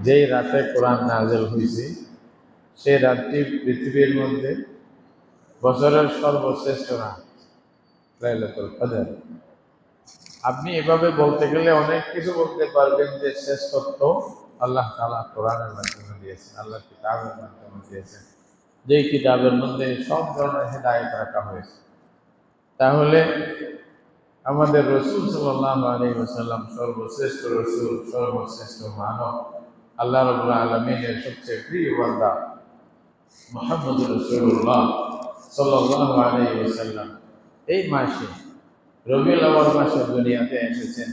যেই রাতে কোরআন নাযিল হয়েছে সেই রাতটি পৃথিবীর মধ্যে বছরের সর্বশ্রেষ্ঠ রাত লাইলাতুল কদর। আপনি এভাবে বলতে গেলে অনেক কিছু বলতে পারবেন যে শ্রেষ্ঠত্ব আল্লাহ তাআলা কোরআনের মাধ্যমে দিয়েছেন, আল্লাহ কিতাবের মাধ্যমে দিয়েছেন, যেই কিতাবের মধ্যে সব ধরনের হেদায়েত রাখা হয়েছে। তাহলে আমাদের রসুল সাল্লাল্লাহু আলাইহি ওয়াসাল্লাম সর্বশ্রেষ্ঠ রসুল, সর্বশ্রেষ্ঠ মানব, আল্লাহ রাব্বুল আলামিনের সবচেয়ে প্রিয় বান্দা মুহাম্মদুর রাসূলুল্লাহ সাল্লাল্লাহু আলাইহি ওয়াসাল্লাম এই মাসে রবিউল আউয়াল মাসে দুনিয়াতে এসেছেন,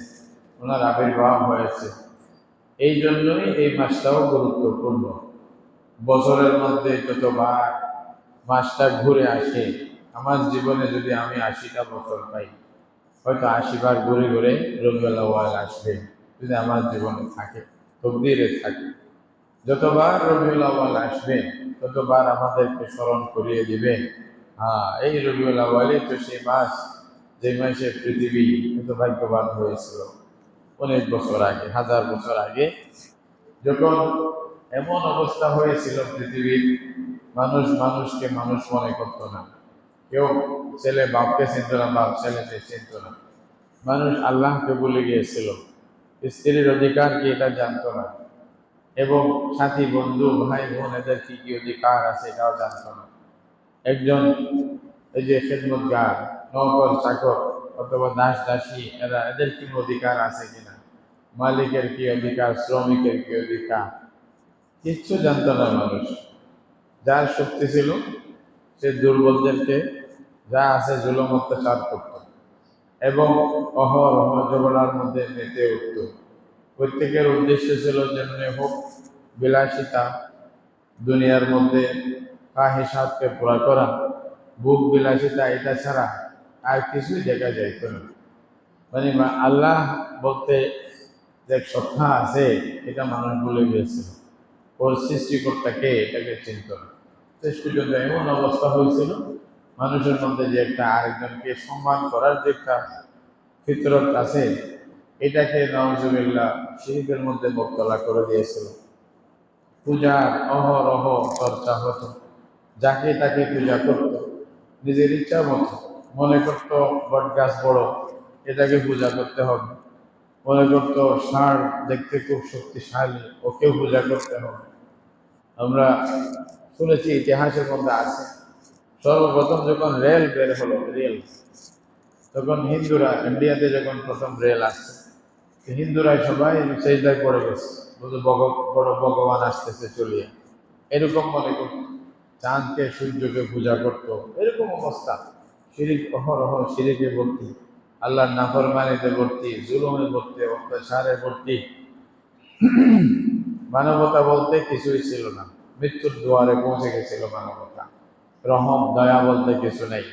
ওনার আবির্ভাব হয়েছে। এই জন্যই এই মাসটাও গুরুত্বপূর্ণ। বছরের মধ্যে যতবার মাসটা ঘুরে আসে, আমার জীবনে যদি আমি ৮০টা বছর পাই, হয়তো ৮০ বার ঘুরে ঘুরে রবিউল আউয়াল আসবে, যদি আমার জীবনে থাকে, তকদিরে থাকে। যতবার রবিউল আউয়াল আসবে ততবার আমাদেরকে স্মরণ করিয়ে দিবে, এই রবিউল আউয়ালই তো সেই মাস যে মাসে পৃথিবী এত ভাগ্যবান হয়েছিল অনেক বছর আগে, 1000 বছর আগে, যখন এমন অবস্থা হয়েছিল পৃথিবীর, মানুষ মানুষকে মানুষ মনে করতো না, কেউ ছেলে বাপকে চিনত না, বাপ ছেলেকে চিনত না, মানুষ আল্লাহকে ভুলে গিয়েছিল, স্ত্রীর অধিকার কি এটা জানতো না, এবং সাথী বন্ধু ভাই বোন এদের কি কি অধিকার আছে এটাও জানতো না। একজন এই যে খেদমতগার, নৌকর চাকর অথবা দাস দাসী, এদের কি অধিকার আছে কিনা, মালিকের কি অধিকার, শ্রমিকের কি অধিকার, কিচ্ছু জানতো না মানুষ। যার শক্তি ছিল সে দুর্বলদেরকে যা আছে জুলুম অত্যাচার করত এবং অহরহ ঝগড়ার মধ্যে মেতে উঠত। প্রত্যেকের উদ্দেশ্য ছিল যেমনি হোক বিলাসিতা, দুনিয়ার মধ্যে ফাহিশাতকে পুরা করা, ভোগ বিলাসিতা, এটা ছাড়া আর কিছুই দেখা যাইত না। মানে আল্লাহ বলতে যে সত্তা আছে এটা মানুষ ভুলে গিয়েছিল, ওর সৃষ্টিকর্তাকে এটাকে চিনত না। শেষ পর্যন্ত এমন অবস্থা হয়েছিল মানুষের মধ্যে যে একটা আরেকজনকে সম্মান করার যে একটা ফিতরত আছে, এটাকে নাউজুবিল্লাহ শিরকের মধ্যে মুবতলা করে দিয়েছিল। পূজার অহরহ চর্চা হতো, যাকে তাকে পূজা করত, নিজের ইচ্ছা মতো মনে করত বট গাছ বড়, এটাকে পূজা করতে হবে, মনে করত ষাঁড় দেখতে খুব শক্তিশালী, ওকেও পূজা করতে হবে। আমরা শুনেছি ইতিহাসের মধ্যে আছে, সর্বপ্রথম যখন রেল বের হলো, রেল, তখন হিন্দুরা ইন্ডিয়াতে যখন প্রথম রেল আসছে, হিন্দুরা সবাই সেজদায় পড়ে গেছে, বড় ভগবান আসতেছে চলিয়ে, এরকম মনে করত, চাঁদকে সূর্যকে পূজা করত, এরকম অবস্থা। শিরিক, অহরহ শিরিকে ভর্তি, আল্লাহর নাফরমানিতে ভর্তি, জুলুমে ভর্তি, অত্যাচারে ভর্তি। মানবতা বলতে কিছুই ছিল না, মৃত্যুর দুয়ারে পৌঁছে গেছিল মানবতা। রহম দয়া বলতে কিছু নেই।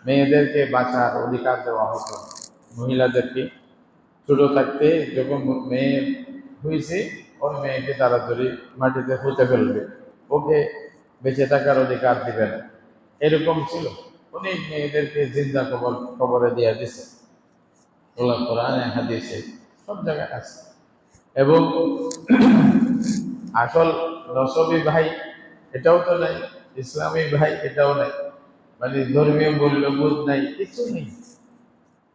মেয়েদেরকে বাঁচার অধিকার দেওয়া হতো, মহিলাদেরকে ছোট থাকতে যখন মেয়ে হয়েছে ওই মেয়েকে তাড়াতাড়ি মাটিতে পুঁতে ফেলবে, ওকে বেঁচে থাকার অধিকার দিবে না, এরকম ছিল। অনেক মেয়েদেরকে জিন্দা কবরে দিয়ে দিছে, আল্লাহ কোরআনে হাদিসে সব জায়গায় আছে। এবং আসল নসবী ভাই এটাও তো নাই, ইসলামী ভাই এটাও নাই, মানে ধর্মীয় মূল্যবোধ নাই, কিছু নেই।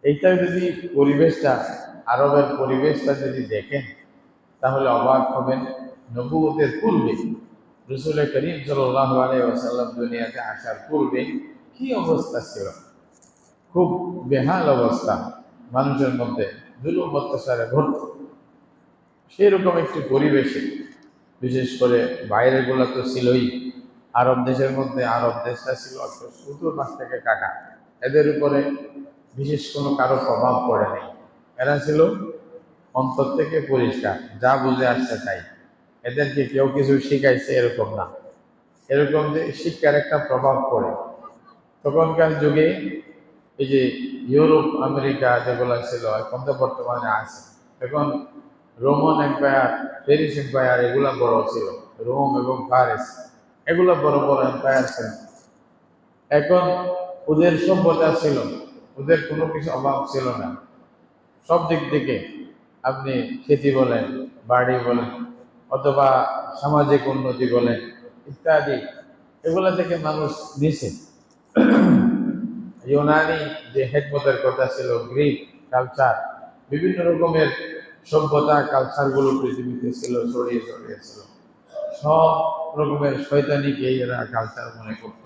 এইটা যদি পরিবেশটা, আরবের পরিবেশটা যদি দেখেন তাহলে অবাক হবেন। নবুয়তের পূর্বে রাসূল করিম সাল্লাল্লাহু আলাইহি ওয়াসাল্লাম দুনিয়াতে আসার পূর্বে কি অবস্থা ছিল, খুব বেহাল অবস্থা, মানুষের মধ্যে জুলুম অত্যাচারে ভর্তি। সেরকম একটি পরিবেশে, বিশেষ করে বাইরের গুলা তো ছিলই, আরব দেশের মধ্যে আরব দেশটা ছিল শুধু মাছ থেকে কাটা, এদের উপরে বিশেষ কোনো কারো প্রভাব পড়ে নেই। এরা ছিল অন্তর থেকে পরিষ্কার, যা বুঝে আসছে তাই, এদেরকে কেউ কিছু শিখাইছে এরকম না, এরকম যে শিক্ষার একটা প্রভাব পড়ে। তখনকার যুগে এই যে ইউরোপ আমেরিকা যেগুলো ছিল, এখন তো বর্তমানে আছে, এখন রোমান এম্পায়ার, প্যারিস এম্পায়ার, এগুলা বড় ছিল, রোম এবং প্যারিস এগুলো বড় বড় এম্পায়ার ছিল। এখন ওদের সভ্যতা ছিল, ওদের কোনো কিছু অভাব ছিল না সব দিক থেকে। আপনি খেতি বলেন, বাড়ি বলেন, অথবা সামাজিক উন্নতি বলেন ইত্যাদি, এগুলা থেকে মানুষ নিছে। ইউনানি যে হেকমতের কথা ছিল, গ্রিক কালচার, বিভিন্ন রকমের সভ্যতা কালচারগুলো পৃথিবীতে ছিল, ছড়িয়ে ছড়িয়ে ছিল। সব রকমের শয়তানিকে এরা কালচার মনে করত।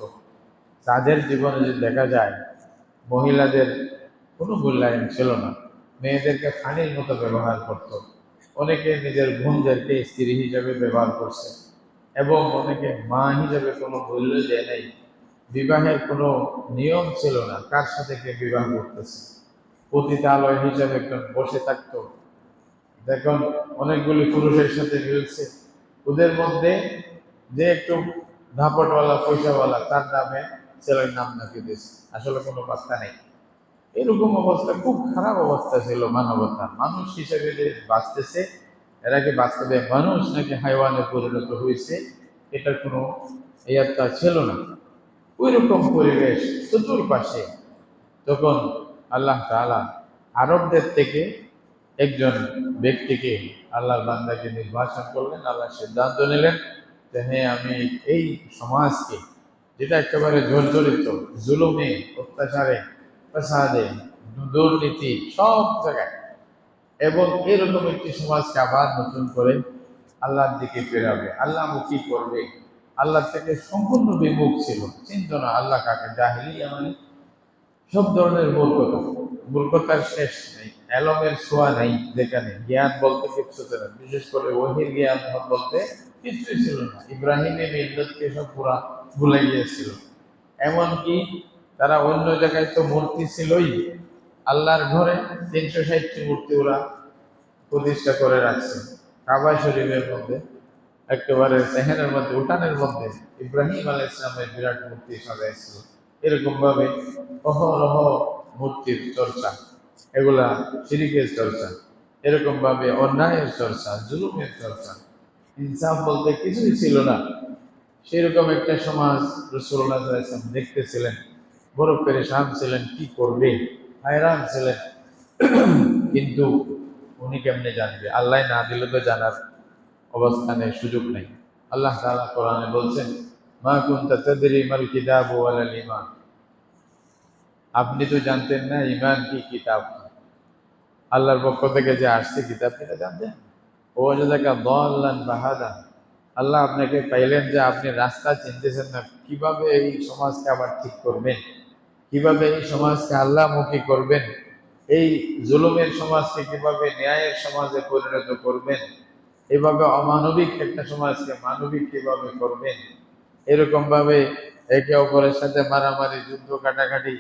তাদের জীবনে যদি দেখা যায়, মহিলাদের কোনো মূল্যায়ন ছিল না, মেয়েদেরকে ফানির মতো ব্যবহার করত। অনেকে নিজের বোনদেরকে স্ত্রী হিসেবে ব্যবহার করছে, এবং অনেকে মা হিসেবে কোনো মূল্য দেয় নাই। বিবাহের কোনো নিয়ম ছিল না, কার সাথে কে বিবাহ করতেছে। পতিতালয় হিসেবে একজন বসে থাকতো। দেখুন, অনেকগুলি পুরুষের সাথে মিলছে, ওদের মধ্যে যে একটু ধাপটওয়ালা পয়সাওয়ালা তার নামে ছেলের নাম নাকি দিয়েছে, আসলে কোনো বার্তা নেই। এরকম অবস্থা, খুব খারাপ অবস্থা ছিল মানবতা। মানুষ হিসেবে যে বাঁচতেছে, এরা কি বাস্তবে মানুষ নাকি হাইওয়ানে পরিণত হয়েছে, এটার কোনো ইয়াত্তা ছিল না। ওই রকম পরিবেশ চতুর্পাশে। তখন আল্লাহ তাআলা আরবদের থেকে একজন ব্যক্তিকে, আল্লাহর বান্দাকে নির্বাচন করলেন। আল্লাহ সিদ্ধান্ত নিলেন যে হ্যাঁ, আমি এই সমাজকে, যেটা একেবারে জর্জরিত জুলুমে, অত্যাচারে, ফাসাদে, দুর্নীতি সব জায়গায়, এবং এরকম একটি সমাজকে আবার নতুন করে আল্লাহর দিকে ফেরাবে, আল্লাহমুখী করবে। আল্লাহ থেকে সম্পূর্ণ বিমুখ ছিল, চিন্ত না আল্লাহ কাকে। জাহিলিয়া মানে সব ধরনের মূর্খতা, মূর্খতার শেষ নেই, এলমের ছোঁয়া নেই, যেখানে জ্ঞান বলতে কিচ্ছু ছিল না। বিশেষ করে ওহির জ্ঞান বলতে কিচ্ছুই ছিল না। ইব্রাহিমের মিল্লাতকে সব পুরা ভুলে গিয়েছিল। এমনকি তারা অন্য জায়গায় তো মূর্তি ছিলই, আল্লাহর ঘরে 360টি মূর্তি ওরা প্রতিষ্ঠা করে রাখছে। কাবা শরীফের মধ্যে একেবারে সেহেনের মধ্যে, উঠানের মধ্যে ইব্রাহিম আলাইহিস সালামের বিরাট মূর্তি সাজাইছিল। এরকম ভাবে অহরহ মূর্তির চর্চা, এগুলা শিরকের চর্চা। এরকম ভাবে অন্যায়ের চর্চা, জুলুমের চর্চা, ইনসাফ বলতে কিছুই ছিল না। সেরকম একটা সমাজ রাসূলুল্লাহ সাল্লাল্লাহু আলাইহি ওয়াসাল্লাম দেখতেছিলেন, বড় পেরেশান ছিলেন, কি করবে, হায়রান ছিলেন। কিন্তু উনি কেমনে জানবে? আল্লাহ না দিলে তো জানার অবস্থানে সুযোগ নেই। আল্লাহ তাআলা কোরআনে বলছেন, মা কুনতা তাদরি মাল কিতাবু ওয়ালাল ঈমান। আপনি তো জানতেন না ঈমান কি, কিতাব কি। আল্লাহর পক্ষ থেকে যে আসছে কিতাব, এটা জানতেন? ওয়াজাদাকা দাল্লান ফাহাদা। আল্লাহ আপনাকে পাইলেন যে আপনি রাস্তা চিনতেছেন না, কিভাবে এই সমাজকে আবার ঠিক করবেন, কিভাবে এই সমাজকে আল্লাহমুখী করবেন, এই জুলুমের সমাজকে কিভাবে ন্যায়ের সমাজে পরিণত করবেন, এভাবে অমানবিক একটা সমাজকে মানবিক কিভাবে করবেন, এরকম ভাবে একে অপরের সাথে মারামারি, যুদ্ধ, কাটাকাটি,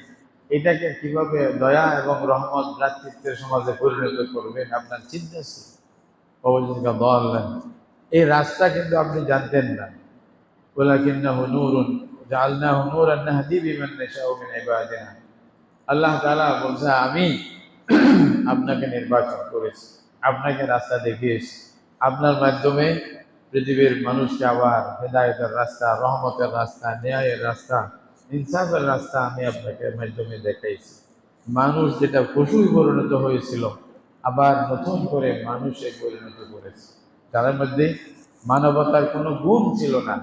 এটাকে কিভাবে দয়া এবং রহমত, ভ্রাতৃত্বের সমাজে পরিণত করবেন, আপনার চিন্তা ছিল। অবশ্যই বললেন, এই রাস্তা কিন্তু আপনি জানতেন না। ওয়ালাকিন্নাহু নূরুন জাআলনাহু নূরান নাহদি বিমান নাশাউ মিন ইবাদিনা। আল্লাহ তাআলা বলছে, আমি আপনাকে নির্বাচন করেছি, আপনাকে রাস্তা দেখিয়েছি। আপনার মাধ্যমে পৃথিবীর মানুষকে আবার হেদায়েতের রাস্তা, রহমতের রাস্তা, ন্যায়ের রাস্তা, ইনসাফের রাস্তা আমি আপনাকে মাধ্যমে দেখাইছি। মানুষ যেটা পশুই পরিণত হয়েছিল, আবার নতুন করে মানুষে পরিণত করেছে, যার মধ্যে মানবতার কোনো গুণ ছিল না।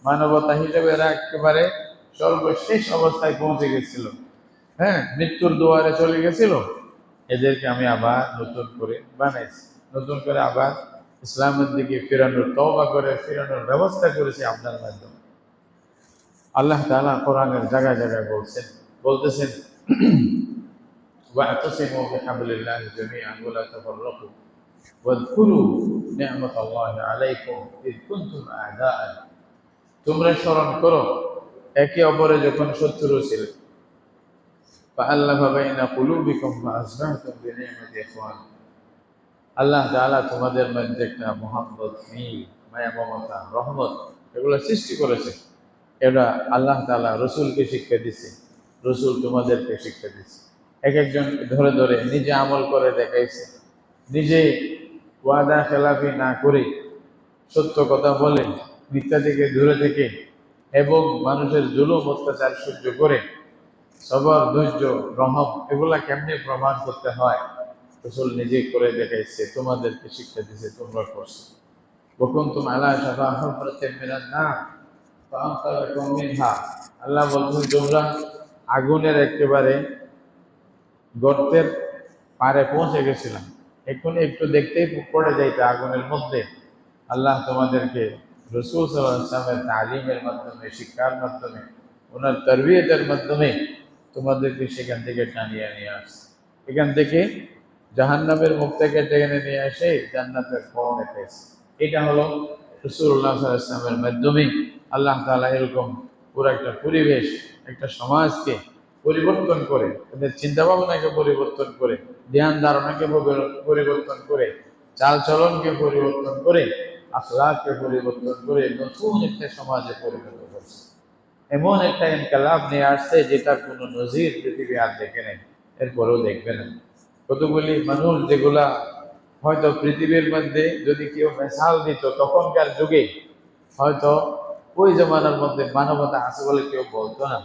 মানবতা হিসেবে এরা একেবারে সর্বশেষ অবস্থায় পৌঁছে গেছিল। হ্যাঁ, মৃত্যুর দুয়ারে চলে গেছিল। এদেরকে আমি আবার নতুন করে বানাইছি, নতুন করে আবার ইসলামের দিকে ফেরানোর, তওবা করে ফেরানোর ব্যবস্থা করেছি আপনার মাধ্যমে। আল্লাহ তাআলা কোরআনের জায়গায় জায়গায় বলতেছেন ওয়া'তাসিমু বিহাবলিল্লাহি জামিআন ওয়া লা তাফাররাকু ওয়াযকুরু নি'মাতাল্লাহি আলাইকুম ইয কুনতুম আ'দাআন। তোমরা স্মরণ করো একে অপরে যখন শত্রু ছিলে, ফাআল্লাফা বাইনা কুলুবিকুম ফাআসবাহতুম বিনি'মাতিহি ইখওয়ানা। আল্লাহ তাআলা তোমাদের মধ্যে একটা মহব্বত, মিল, মায়া, মমতা, রহমত এগুলো সৃষ্টি করেছে। এটা আল্লাহ তাআলা রসুলকে শিক্ষা দিচ্ছে, রসুল তোমাদেরকে শিক্ষা দিচ্ছে। এক একজন ধরে ধরে নিজে আমল করে দেখাইছে, নিজে ওয়াদা খেলাফি না করে, সত্য কথা বলে, মিথ্যা থেকে দূরে থেকে, এবং মানুষের জুলুম অত্যাচার সহ্য করে সবর, ধৈর্য, রহম এগুলা কেমনে প্রমাণ করতে হয়, রসুল নিজে করে দেখাইছে, তোমাদেরকে শিক্ষা দিছে, তোমরা করছো। وكنتم على شفا حفرة من النار فأنقذكم منها। আল্লাহ বলছেন তোমরা আগুনের একেবারে গর্তের পারে পৌঁছে গেছিলাম, এখন একটু দেখতেই পড়ে যাইতে আগুনের মধ্যে। আল্লাহ তোমাদেরকে রাসূল সাল্লাল্লাহু আলাইহি ওয়াসাল্লামের তালিমের মাধ্যমে, শিক্ষার মাধ্যমে, ওনার তারবিয়তের মাধ্যমে তোমাদেরকে সেখান থেকে টানিয়ে নিয়ে আসছে। এখান থেকে জাহান্নামের মুখ থেকে টেনে নিয়ে এসে জান্নাতের পথ দেখাইছে। এটা হলো রাসূলুল্লাহ সাল্লাল্লাহু আলাইহি ওয়াসাল্লামের মাধ্যমে আল্লাহ তাআলা এরকম পুরো একটা পরিবেশ, একটা সমাজকে পরিবর্তন করে, তাদের চিন্তা ভাবনাকে পরিবর্তন করে, ধ্যান ধারণাকে পরিবর্তন করে, চাল চলনকে পরিবর্তন করে, আখলাককে পরিবর্তন করে নতুন একটা সমাজে পরিণত করছে। এমন একটা ইনকালাব নিয়ে আসছে যেটার কোনো নজির পৃথিবী আর দেখে নেই, এরপরেও দেখবে না। কতগুলি মানুষ যেগুলা হয়তো পৃথিবীর মধ্যে যদি কেউ মেসাল দিত তখনকার যুগে, হয়তো ওই জমানার মধ্যে মানবতা আছে বলে কেউ বলতো না,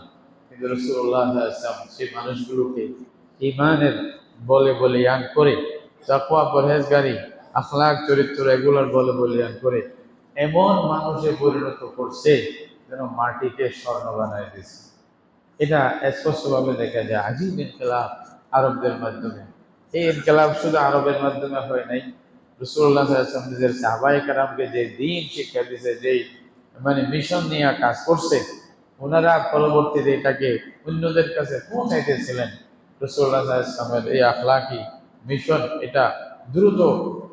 কিন্তু রাসূলুল্লাহ সাল্লাল্লাহু আলাইহি ওয়াসাল্লাম সেই মানুষগুলোকে ঈমানের বলে বলিয়ান করে, তাকওয়া পরহেজগারি আখলাক চরিত্র এগুলোর বলে বলিয়ান করে এমন মানুষে পরিণত করছে যেন মাটিকে স্বর্ণ বানায় দিয়েছে। এটা স্পষ্টভাবে দেখা যায় আজিব ইনকিলাব আরবদের মাধ্যমে। এই ইনকিলাব শুধু আরবের মাধ্যমে হয় নাই, রাসূলুল্লাহ সাল্লাল্লাহু আলাইহি ওয়াসাল্লাম নিজের সাহাবায়ে কেরামকে যে দ্বীন শিক্ষা দিয়েছে, যেই মানে মিশন নিয়ে কাজ করছে, ওনারা পরবর্তীতে এটাকে অন্যদের কাছে পৌঁছাইতেছিলেন। রাসূলুল্লাহ সাল্লাল্লাহু আলাইহি ওয়াসাল্লামের এই আখলাকি মিশন এটা দ্রুত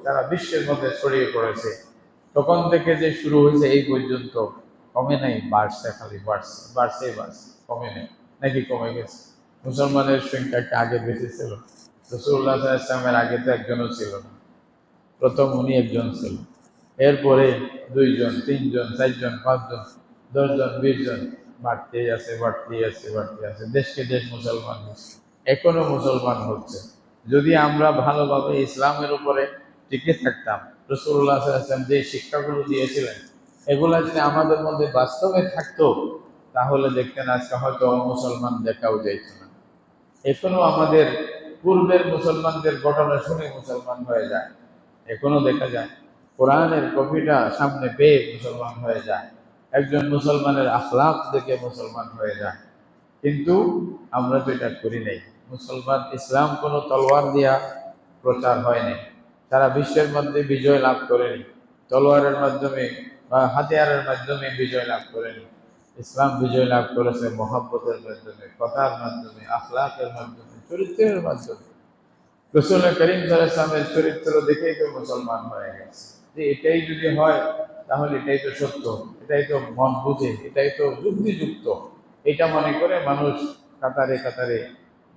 সারা বিশ্বের মধ্যে ছড়িয়ে পড়েছে। তখন থেকে যে শুরু হয়েছে এই পর্যন্ত কমে নাই, বাড়ছে, খালি বাড়ছে, বাড়ছেই বাড়ছে, কমে নেই। নাকি কমে গেছে? মুসলমানের সংখ্যা কি আগে বেশি ছিল? রাসূলুল্লাহ সাল্লাল্লাহু আলাইহি ওয়াসাল্লামের আগে তো একজনও ছিল না, প্রথম উনি একজন ছিল, এরপরে 2 জন, 3 জন, 4 জন, 5 জন, 10 জন, 20 জন, বাড়তেই আছে, বাড়তেই আছে, বাড়তে আছে। দেশকে দেশ মুসলমান হচ্ছে, এখনো মুসলমান হচ্ছে। যদি আমরা ভালোভাবে ইসলামের উপরে টিকে থাকতাম, রাসূলুল্লাহ সাল্লাল্লাহু আলাইহি ওয়াসাল্লাম যে শিক্ষাগুলো দিয়েছিলেন এগুলা যদি আমাদের মধ্যে বাস্তবে থাকতো, তাহলে দেখতেন আজকে হয়তো মুসলমান দেখাও যাইত না। এখনো আমাদের পূর্বের মুসলমানদের ঘটনা শুনে মুসলমান হয়ে যায়, এখনো দেখা যায় কোরআনের কপিটা সামনে পেয়ে মুসলমান হয়ে যায়, একজন মুসলমানের আখলাক দেখে মুসলমান হয়ে যায়। কিন্তু আমরা তো এটা করি নাই। মুসলমান ইসলাম কোনো তলোয়ার দিয়া প্রচার হয়নি, সারা বিশ্বের মধ্যে বিজয় লাভ করেনি, তলোয়ারের মাধ্যমে বা হাতিয়ারের মাধ্যমে বিজয় লাভ করেনি। ইসলাম বিজয় লাভ করেছে মহব্বতের মাধ্যমে, কথার মাধ্যমে, আখলাকের মাধ্যমে, চরিত্রের মাধ্যমে। রাসূল করিম সাল্লাল্লাহু আলাইহি ওয়াসাল্লামের চরিত্র দেখেই তো মুসলমান হয়ে গেছে। যে এটাই যদি হয় তাহলে এটাই তো সত্য, এটাই তো মন বুঝে, এটাই তো যুক্তিযুক্ত, এটা মনে করে মানুষ কাতারে কাতারে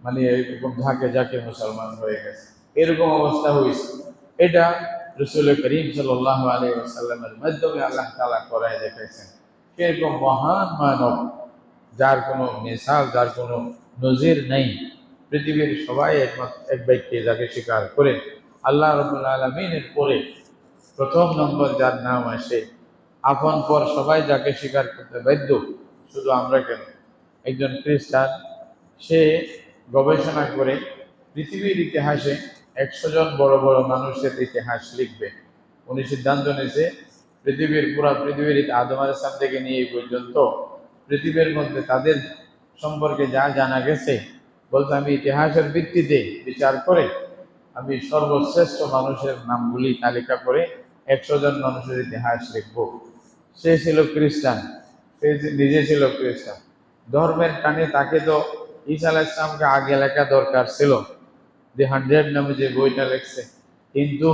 মানে এরকম ঝাঁকে ঝাঁকে মুসলমান হয়ে গেছে। এরকম অবস্থা হয়েছে। এটা রাসূল করিম সাল্লাল্লাহু আলাইহি ওয়াসাল্লামের মাধ্যমে আল্লাহ তাআলা করায় দেখাইছেন। সেরকম মহান মানব, যার কোনো মিসাল, যার কোনো নজির নেই। পৃথিবীর সবাই একমাত্র এক ব্যক্তি যাকে স্বীকার করে, আল্লাহ রাব্বুল আলামিনের পরে প্রথম নম্বর যার নাম আসে, আপন পর সবাই যাকে স্বীকার করতে বাধ্য, শুধু আমরা কেন। একজন খ্রিস্টান, সে গবেষণা করে পৃথিবীর ইতিহাসে 100 জন বড় বড় মানুষের ইতিহাস লিখবে। উনি সিদ্ধান্ত নিয়েছে পৃথিবীর আদম আলাইহিস সালাম থেকে নিয়ে এই পর্যন্ত পৃথিবীর মধ্যে তাদের সম্পর্কে যা জানা গেছে, বলতে আমি ইতিহাসের ভিত্তিতে বিচার করে আমি সর্বশ্রেষ্ঠ মানুষের নামগুলি তালিকা করে 100 জন মানুষের ইতিহাস লিখব। সে ছিল খ্রিস্টান, সে নিজে ছিল খ্রিস্টান। ধর্মের টানে তাকে তো ঈসা আলাইহিস সালামকে আগে লেখা দরকার ছিল, দি 100 নামে যে বইটা লেখছে, কিন্তু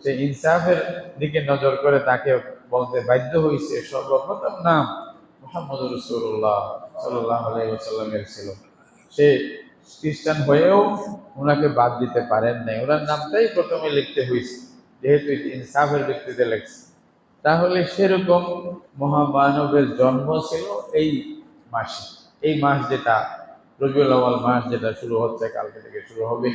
সে ইনসাফের দিকে নজর করে তাকে বলতে বাধ্য হয়েছে সর্বপ্রথম নাম মুহাম্মদুর রাসূলুল্লাহ সাল্লাল্লাহু আলাইহি ওয়াসাল্লামের ছিল। সে খ্রিস্টান হয়েও ওনাকে বাদ দিতে পারেন নাই, ওনার নামটাই প্রথমে লিখতে হয়েছে, যেহেতু ইনসাফের ভিত্তিতে লেখছে। তাহলে সেরকম মহামানবের জন্ম ছিল এই মাসে। এই মাস যেটা রবিউল আউয়াল মাস, যেটা শুরু হচ্ছে, কালকে থেকে শুরু হবে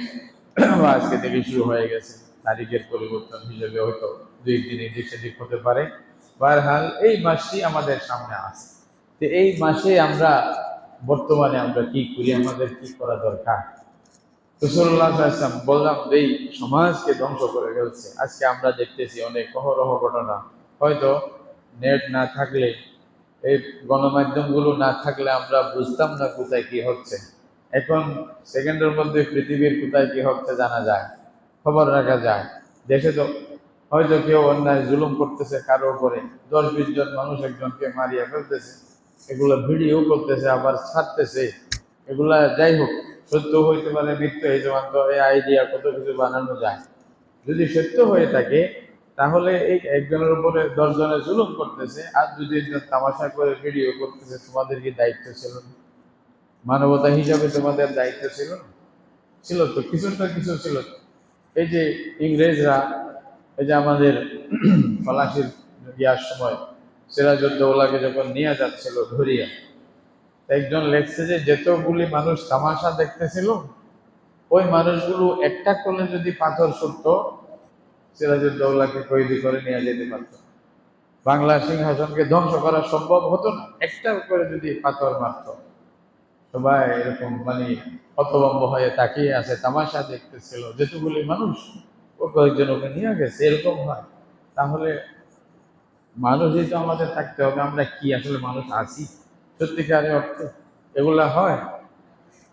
বা আজকে থেকে শুরু হয়ে গেছে, তারিখের পরিবর্তন হিসেবে হয়তো 2 দিন এদিক সেদিক হতে পারে। বারহাল এই মাসটি আমাদের সামনে আছে। তো এই মাসে আমরা বর্তমানে আমরা কি করি, আমাদের কি করা দরকার? রাসূলুল্লাহ সাল্লাল্লাহু আলাইহি ওয়াসাল্লাম বললাম এই সমাজকে ধ্বংস করে ফেলছে। আজকে আমরা দেখতেছি অনেক অহরহ ঘটনা, হয়তো নেট না থাকলে, এই গণমাধ্যমগুলো না থাকলে আমরা বুঝতাম না কোথায় কি হচ্ছে। এখন সেকেন্ডের মধ্যে পৃথিবীর কোথায় কি হচ্ছে জানা যায়, খবর রাখা যায়। দেশে তো হয়তো কেউ অন্যায় জুলুম করতেছে কারো উপরে, 10-20 জন মানুষ একজনকে মারিয়া ফেলতেছে, এগুলো ভিডিও করতেছে আবার ছাড়তেছে। এগুলা যাই হোক, সত্য হইতে পারে, মিথ্যা হইতে পারে, এই আইডিয়া কত কিছু বানানো যায়। যদি সত্য হয়ে থাকে তাহলে এই একজনের উপরে 10 জনের জুলুম করতেছে, আর যদি একজন তামাশা করে ভিডিও করতেছে, তোমাদের কি দায়িত্ব ছিল না? মানবতা হিসাবে তোমাদের দায়িত্ব ছিল না? ছিল তো, কিছু তো কিছু ছিল তো। এই যে ইংরেজরা, এই যে আমাদের ফলাশির ইয়ার সময় সিরাজউদ্দৌলাকে যখন নিয়ে যাচ্ছিল ধরিয়া, একজন লেখছে যে যতগুলি মানুষ তামাশা দেখতেছিল, ওই মানুষগুলো একটা করলে যদি পাথর ছুটত, সিরাজউদ্দৌলাকে কয়েদি করে নিয়ে যেতে পারত। বাংলা সিংহাসনকে ধ্বংস করা সম্ভব হতো না একটা করে যদি পাথর মারত। সবাই এরকম মানে হতভম্ব হয়ে তাকিয়ে আছে, তামাশা দেখতেছিল, যেতগুলি মানুষ, ও কয়েকজন ওকে নিয়ে গেছে, এরকম হয়। তাহলে মানুষই তো আমাদের থাকতে হবে। আমরা কি আসলে মানুষ আছি সত্যিকারের অর্থে? এগুলা হয়।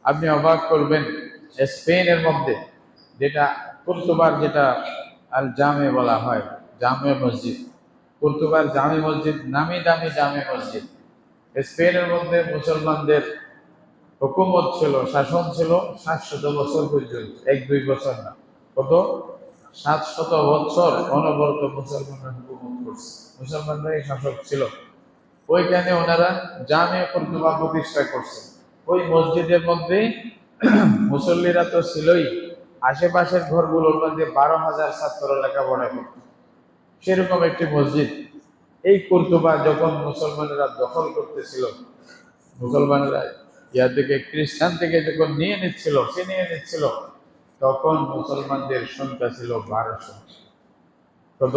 আপনি অবাক করবেন, স্পেনের মধ্যে যেটা কুর্তুবার, যেটা আল জামে বলা হয়, জামে মসজিদ, কুর্তুবার জামে মসজিদ, নামি দামি জামে মসজিদ। স্পেনের মধ্যে মুসলমানদের হুকুমত ছিল, শাসন ছিল 700 বছর পর্যন্ত, 1-2 বছর না, কত 700 বছর অনবরত মুসলমানরা হুকুমত করছে, মুসলমানরাই শাসক ছিল। ওইখানে ওনারা জামে কুরতুবা প্রতিষ্ঠা করছে। ওই মসজিদের মধ্যে মুসল্লিরা তো ছিলই, আশেপাশের ঘরগুলোর মধ্যে 12,000 ছাত্র লেখাপড়া করত। সেরকম একটি মসজিদ এই কুরতুবা যখন মুসলমানেরা দখল করতেছিল, মুসলমানেরা ইয়া থেকে খ্রিস্টান থেকে যখন নিয়ে নিচ্ছিল, তখন মুসলমানদের সংখ্যা ছিল 1200। কত?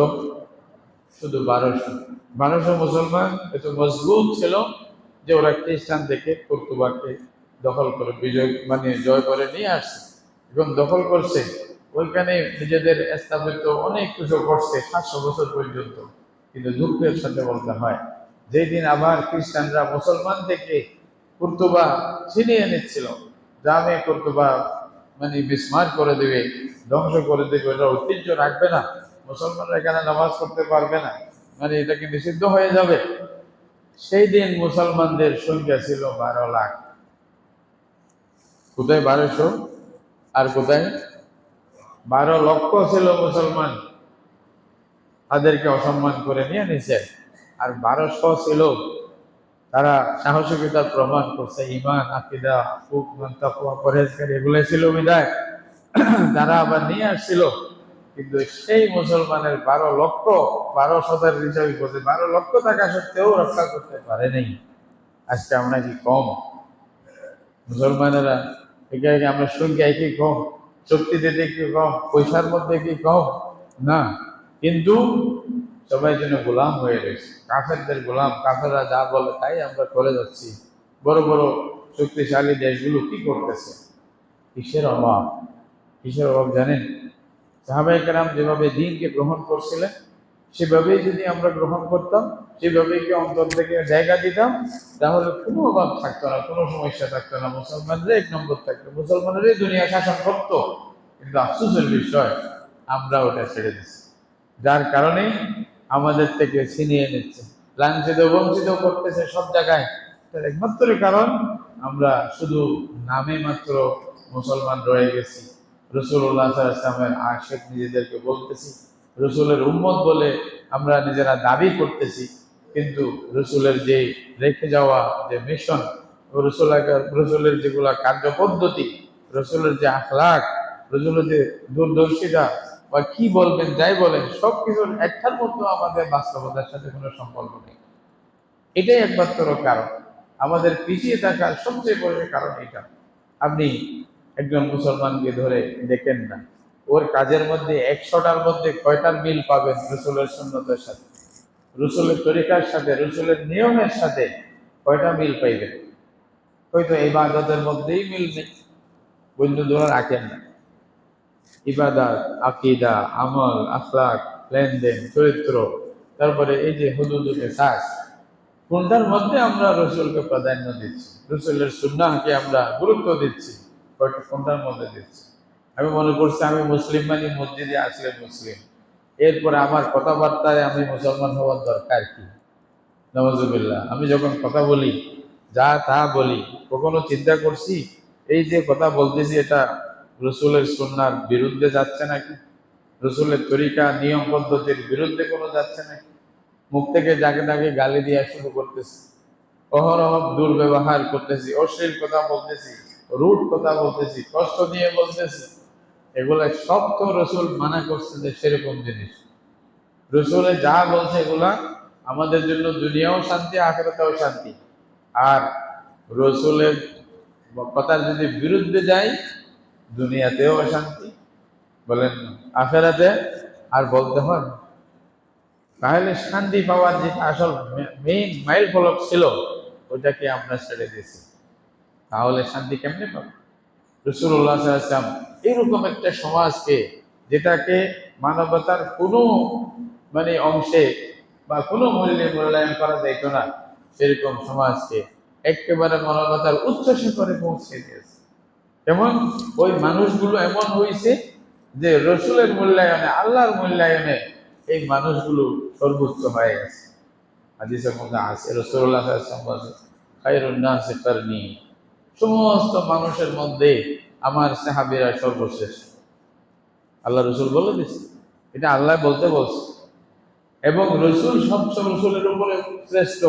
শুধু 1200 মুসলমান এত মজবুত ছিল যে ওরা খ্রিস্টান থেকে কুর্তুবাকে দখল করে বিজয় মানে জয় করে নিয়ে আসছে এবং দখল করছে। ওইখানে নিজেদের স্থাপিত অনেক কিছু করছে 700 বছর পর্যন্ত। কিন্তু দুঃখের সাথে বলতে হয়, যেই দিন আবার খ্রিস্টানরা মুসলমান থেকে কুর্তুবা ছিনিয়ে নিচ্ছিল, জামে কুর্তুবা মানে বিস্মার করে দেবে, ধ্বংস করে দেবে, ওটা ঐতিহ্য রাখবে না, মুসলমানরা এখানে নামাজ পড়তে পারবে না, মানে এটাকে নিষিদ্ধ হয়ে যাবে। সেই দিন মুসলমানদের সংখ্যা ছিল 12 লাখ। কোথায় 1200 আর কোথায় 12 লক্ষ ছিল মুসলমান, তাদেরকে অসম্মান করে নিয়ে নিছে। আর 1200 ছিল, তারা সাহসিকতার প্রমাণ করছে, ইমান, আকীদা, তাকওয়া, পরহেজগারি এগুলো ছিল বিদায় তারা আবার নিয়ে আসছিল। কিন্তু সেই মুসলমানের 12 লক্ষ, 12 হিসাবে করছে, 12 লক্ষ টাকা সত্ত্বেও রক্ষা করতে পারেনি। আজকে আমরা কি কম? মুসলমানেরা একে আমরা সংখ্যায় কি কম, শক্তিতে কি কম, পয়সার মধ্যে কি কম? না, কিন্তু সবাই যেন গোলাম হয়ে রয়েছে, কাফেরদের গোলাম। কাফেররা যা বলে তাই আমরা করে যাচ্ছি। বড় বড় শক্তিশালী দেশগুলো কি করতেছে? কিসের অভাব? কিসের অভাব জানেন? সাহাবায়ে কেরাম যেভাবে দ্বীনকে গ্রহণ করছিলেন, সেভাবেই যদি আমরা গ্রহণ করতাম, সেভাবেই কি অন্তর থেকে জায়গা দিতাম, তাহলে কোনো অভাব থাকতো না, কোনো সমস্যা থাকতো না। মুসলমানরা 1 নম্বর থাকতো, মুসলমানেরই দুনিয়া শাসন করতো। কিন্তু আফসোসের বিষয়, আমরা ওটা ছেড়ে দিচ্ছি, যার কারণে আমাদের থেকে ছিনিয়ে নিচ্ছে, লাঞ্ছিত বঞ্চিত করতেছে সব জায়গায়। তার একমাত্র কারণ, আমরা শুধু নামে মাত্র মুসলমান রয়ে গেছি। রাসূলুল্লাহ সাল্লাল্লাহু আলাইহি ওয়াসাল্লামের আশিক নিজেদেরকে বলতেছি, রসুলের উম্মত বলে আমরা নিজেরা দাবি করতেছি, কিন্তু রসুলের যে রেখে যাওয়া যে মিশন, রসুলের যেগুলা কার্যপদ্ধতি, রসুলের যে আখলাক, রসুলের যে দূরদর্শিতা, বা কি বলবেন যাই বলেন, সবকিছুর একটার মধ্যে আমাদের বাস্তবতার সাথে কোনো সম্পর্ক নেই। এটাই একমাত্র কারণ, আমাদের পিছিয়ে থাকার সবচেয়ে বড় কারণ এটা। আপনি একজন মুসলমানকে ধরে দেখেন না, ওর কাজের মধ্যে 100টার মধ্যে কয়টার মিল পাবেন রসুলের সুন্নতের সাথে, রসুলের তরিকার সাথে, রসুলের নিয়মের সাথে কয়টা মিল পাইবেন? হয়তো ইবাদতের মধ্যেই মিল নেই, বন্ধু ধরে রাখেন না। ইবাদত, আকীদা, আমল, আখলাক, লেনদেন, চরিত্র, তারপরে এই যে হুদুদুল কিসাস, কোনটার মধ্যে আমরা রসুলকে প্রাধান্য দিচ্ছি, রসুলের সুন্নাহকে আমরা গুরুত্ব দিচ্ছি, কোনটার মধ্যে দিচ্ছি? আমি মনে করছি আমি মুসলিম, মানে মসজিদে আসলে মুসলিম, এরপরে আমার কথাবার্তায় আমি মুসলমান হওয়ার দরকার কি? নওয়াজুবিল্লাহ। আমি যখন কথা বলি, যা তা বলি, কখনো চিন্তা করছি এই যে কথা বলতেছি এটা রসুলের সুন্নাহর বিরুদ্ধে যাচ্ছে নাকি, রসুলের তরিকা নিয়ম পদ্ধতির বিরুদ্ধে কোনো যাচ্ছে নাকি? মুখ থেকে যাকে তাকে গালি দেওয়া শুরু করতেছি, অহরহ দুর্ব্যবহার করতেছি, অশ্লীল কথা বলতেছি, রুট কথা বলতেছি, কষ্ট দিয়ে বলতেছি, এগুলা সব তো রসুল মানা করছে যে সেরকম জিনিস। রসুলে যা বলছে এগুলা আমাদের জন্য দুনিয়াও শান্তি, আখিরাতেও শান্তি। আর রসুলের কথার যদি বিরুদ্ধে যাই, দুনিয়াতেও অশান্তি, বলেন আখিরাতে আর বলতে হয়। তাহলে শান্তি পাওয়ার যেটা আসল মেইন মাইল ফলক ছিল, ওটাকে আমরা ছেড়ে দিয়েছি, তাহলে শান্তি কেমনে পাবো? রাসূলুল্লাহ সাল্লাল্লাহু আলাইহি ওয়াসাল্লাম এরকম একটা সমাজকে, যেটাকে মানবতার কোনো মানে অংশে বা কোনো মূল্যে মূল্যায়ন করা যাইত না, সেরকম সমাজকে একেবারে মানবতার উচ্চ শিখরে পৌঁছে দিয়েছে। যেমন ওই মানুষগুলো এমন হয়েছে যে রসুলের মূল্যায়নে, আল্লাহর মূল্যায়নে এই মানুষগুলো সর্বোচ্চ হয়ে গেছে। হাদিসের মধ্যে আছে রাসূলুল্লাহ সাল্লাল্লাহু আলাইহি ওয়াসাল্লাম বলেন, খায়রুন নাসি কারনি, সমস্ত মানুষের মধ্যে আমার সাহাবীরা সর্বশ্রেষ্ঠ। আল্লাহ রসুল বলে দিচ্ছে, এটা আল্লাহ বলতে বলছে। এবং রসুল সবসময় রসুলের উপরে শ্রেষ্ঠ,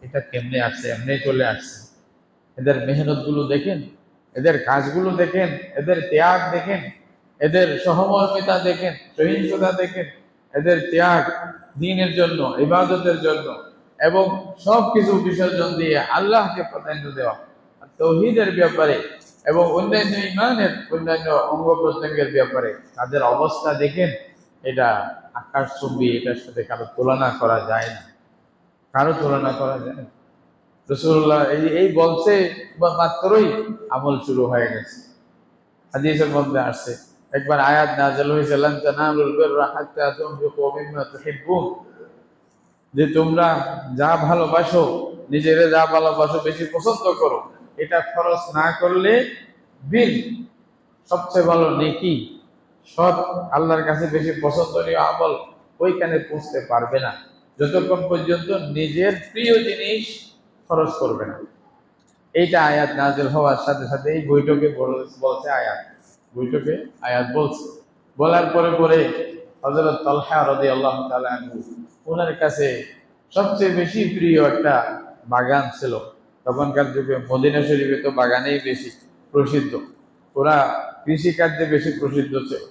এটা কেমনে আসছে? এমনি চলে আসছে। এদের মেহনত গুলো দেখেন, এদের কাজগুলো দেখেন, এদের ত্যাগ দেখেন, এদের সহমর্মিতা দেখেন, সহিংসতা দেখেন, এদের ত্যাগ দ্বীনের জন্য, ইবাদতের জন্য, এবং সবকিছু বিসর্জন দিয়ে আল্লাহকে প্রাধান্য দেওয়া, তৌহিদের ব্যাপারে এবং অন্যান্য ইমানের অন্যান্য অঙ্গ প্রত্যঙ্গের ব্যাপারে তাদের অবস্থা দেখেন, এটা আকাশচুম্বী, এটার সাথে কারো তুলনা করা যায় না, কারো তুলনা করা যায় না। রাসূলুল্লাহ এই বলছে বা মাত্রই আমল শুরু হয়ে গেছে। হাদিসের মধ্যে আসছে, একবার আয়াত নাযিল হয়েছে, লান তানালুল বিররা হাত্তা তুনফিকু মিম্মা তুহিব্বুন, যে তোমরা যা ভালোবাসো, নিজেরা যা ভালোবাসো, বেশি পছন্দ করো, এটা খরচ না করলে বীর সবচেয়ে ভালো নেকি, সৎ, আল্লাহর কাছে বেশি পছন্দনীয় আমল ওইখানে পৌঁছতে পারবে না যতক্ষণ পর্যন্ত নিজের প্রিয় জিনিস খরচ করবে না। এইটা আয়াত নাযিল হওয়ার সাথে সাথে এই বৈঠকে বলছে আয়াত, বৈঠকে আয়াত বলছে। বলার পরে পরে হযরত তালহা রাদিয়াল্লাহু তাআলা আনহু, ওনার কাছে সবচেয়ে বেশি প্রিয় একটা বাগান ছিল। তখনকার যুগে মদিনা শরীফে তো বাগানেই বেশি প্রসিদ্ধ, ওরা কৃষিকার্যে বেশি প্রসিদ্ধ ছিল।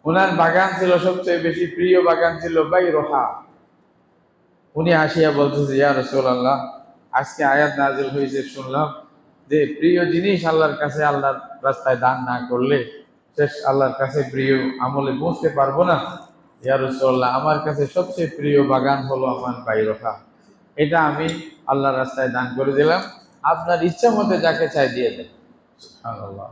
ওনার বাগান ছিল সবচেয়ে বেশি প্রিয় বাগান ছিল বাইরহা। উনি আসিয়া বলতেছে, ইয়া রাসূলুল্লাহ, আজকে আয়াত নাযিল হয়েছে, শুনলাম যে প্রিয় জিনিস আল্লাহর কাছে, আল্লাহর রাস্তায় দান না করলে শেষ আল্লাহর কাছে প্রিয় আমলে পৌঁছতে পারবো না। ইয়া রাসূলুল্লাহ, আমার কাছে সবচেয়ে প্রিয় বাগান হলো আমার বাইরহা, এটা আমি আল্লাহর রাস্তায় দান করে দিলাম, আপনার ইচ্ছা মতে যাকে চাই দিয়ে দেন। সুবহানাল্লাহ।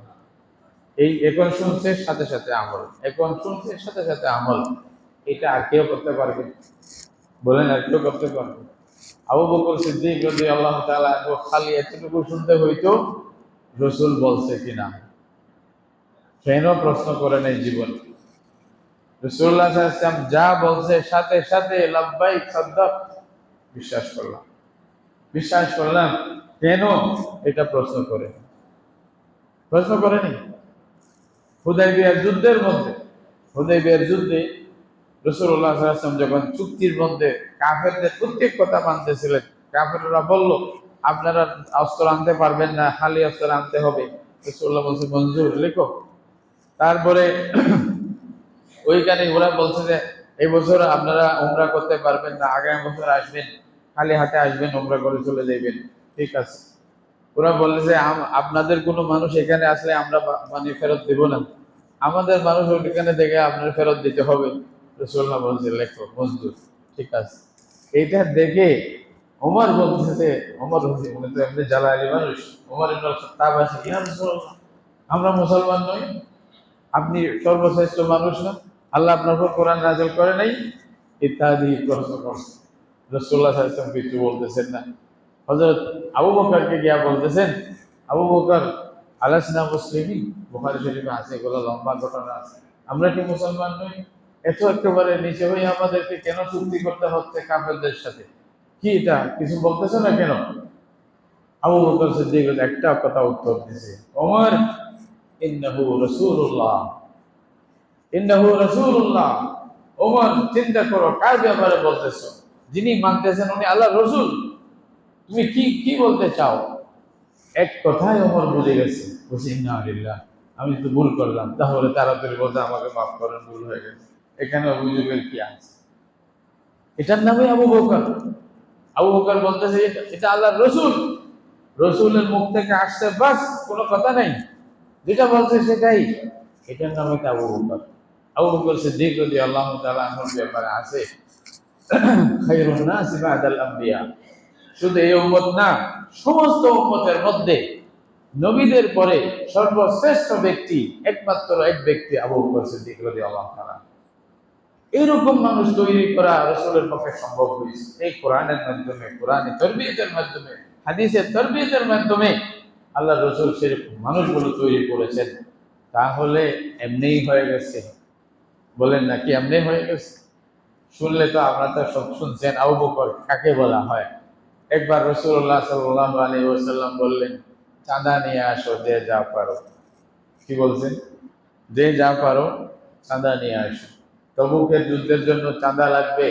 এই এখন শুনছে সাথে সাথে আমল, এখন শুনছে সাথে সাথে আমল, এটা আর কেউ করতে পারবে? বলেন, আর কেউ করতে পারবে? আবু বকর সিদ্দিক রাদিয়াল্লাহু তাআলা খালি এতটুকু শুনতে হইতো রসুল বলছে কিনা, কেন প্রশ্ন করে নেই জীবন। রাসূলুল্লাহ সাল্লাল্লাহু আলাইহি ওয়াসাল্লাম যা বলছে সাথে সাথে লাব্বাইক সাদ্দাক, বিশ্বাস করলাম, বিশ্বাস করলাম। কেন এটা প্রশ্ন করেনি? হুদায়বিয়ার যুদ্ধের মধ্যে, হুদায়বিয়ার যুদ্ধে রাসূলুল্লাহ সাল্লাল্লাহু আলাইহি ওয়াসাল্লাম যখন চুক্তির মধ্যে কাফেরদের প্রত্যেক কথা মানতেছিলেন, কাফেররা বলল আপনারা অস্ত্র আনতে পারবেন না, খালি অস্ত্র আনতে হবে। রাসূলুল্লাহ বলছে মঞ্জুর, লেখো। তারপরে ওইখানে ওরা বলছে যে এই বছর আপনারা উমরা করতে পারবেন না, আগামী বছর আসবেন, খালি হাতে আসবেন, উমরা করে চলে যাবেন। ঠিক আছে। ওরা বললে যে আপনাদের কোনো মানুষ এখানে আসলে আমরা মানে ফেরত দেব না, আমাদের মানুষ ওইখানে দেখে আপনার ফেরত দিতে হবে। রাসূলুল্লাহ বলছে লেখো, মঞ্জুর, ঠিক আছে। এইটা দেখে ওমর বলতেছে, ওমর হচ্ছে উনি তো এমনি জ্বালালি মানুষ, ওমর ইবনে খাত্তাব আছে, ইয়া রাসূলুল্লাহ, আমরা মুসলমান নই, আপনি সর্বশ্রেষ্ঠ মানুষ না, আল্লাহ আপনার উপর কোরআন নাযিল করে নাই, ইত্যাদি প্রশ্ন করছে। রাসূলুল্লাহ সাল্লাল্লাহু আলাইহি ওয়াসাল্লাম কিছু বলতেছেন না। হযরত আবু বকরকে গিয়া বলতেছেন, আবু বকর আলাসনা মুসলিমিন, বুখারী শরীফে আছে, এগুলো লম্বা ঘটনা আছে। আমরা কি মুসলমান নই? এত একেবারে নিচে হয়ে আমাদেরকে কেন চুক্তি করতে হচ্ছে কাফেরদের সাথে? কি এটা কিছু বলতেছে না কেন? আবু বকর সিদ্দিক একটা কথা উত্তর দিয়েছে, ওমর, ইন্নাহু রাসূলুল্লাহ, ইন্নাহু রাসূলুল্লাহ। ওমর, চিন্তা করো কার ব্যাপারে বলতেছো? যিনি মানতেছেন উনি আল্লাহর রাসূল। তুমি কি কি বলতে চাও? এক কথায় ওমর বুঝে গেছে, বলছে ইন্না লিল্লাহ, আমি তো ভুল করলাম, তাহলে তাড়াতাড়ি বলতে আমাকে মাফ করেন, ভুল হয়ে গেছে। এখানে অভিযোগের কি আছে? এটার নামে আবু বকর। আবু বকর বলতেছে এটা আল্লাহর রাসূল, রসুলের মুখ থেকে আসছে, বাস, কোনো কথা নাই, যেটা বলছে সেটাই। এটার নামে তো আবু বকর। আবু বকর সিদ্দিক রাদিয়াল্লাহু তাআলা আনহুর ব্যাপারে আছে, খায়রুন নাস বাদাল আম্বিয়া, শুধু এই উম্মত না, সমস্ত উম্মতের মধ্যে নবীদের পরে সর্বশ্রেষ্ঠ ব্যক্তি একমাত্র এক ব্যক্তি আবু বকর সিদ্দিক রাদিয়াল্লাহু তাআলা। এইরকম মানুষ তৈরি করা রাসূলের পক্ষে সম্ভব হয়েছে এই কোরআনের মাধ্যমে, কোরআনের তারবিয়তের মাধ্যমে, হাদিসের তারবিয়তের মাধ্যমে আল্লাহ রাসূল সেরকম মানুষগুলো তৈরি করেছেন। তাহলে এমনিই হয়ে গেছে? বলেন নাকি এমনি হয়ে গেছে? শুনলে তো আপনারা তো সব শুনছেন। আবু বকর কাকে বলা হয়? একবার রাসূলুল্লাহ সাল্লাল্লাহু আলাইহি ওয়াসাল্লাম বললেন, চাঁদা নিয়ে আসো, যে যা পারো। কি বলছেন? যে যা পারো চাঁদা নিয়ে আসো। তবুকের যুদ্ধের জন্য চাঁদা লাগবে,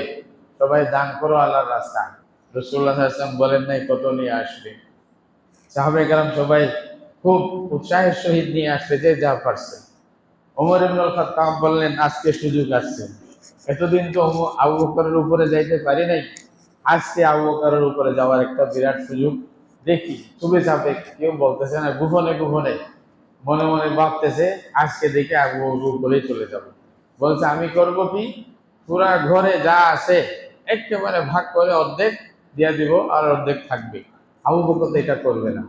সবাই দান করো আল্লাহর রাস্তায়। রাসূলুল্লাহ সাল্লাল্লাহু আলাইহি ওয়াসাল্লাম বলেন নাই কত নিয়ে আসবে। সাহাবায়ে কেরাম সবাই খুব উৎসাহের সহিত নিয়ে আসছে, যে যা পারছে। ওমর ইবনুল খাত্তাব বললেন, আজকে সুযোগ আসছে। এতদিন তো আবু বকরের উপরে যাইতে পারি নাই, আজকে আবু বকরের উপরে যাওয়ার একটা বিরাট সুযোগ। দেখি চুপে চাপে, কেউ বলতেছে না, গোপনে গোপনে মনে মনে ভাবতেছে, আজকে দেখে আবু বকর উপরেই চলে যাব। বলছে আমি করব কি, পুরা ঘরে যা আছে একেবারে ভাগ করে অর্ধেক দিয়ে দিব, আর অর্ধেক থাকবে। আবু বকর তো এটা করবে না,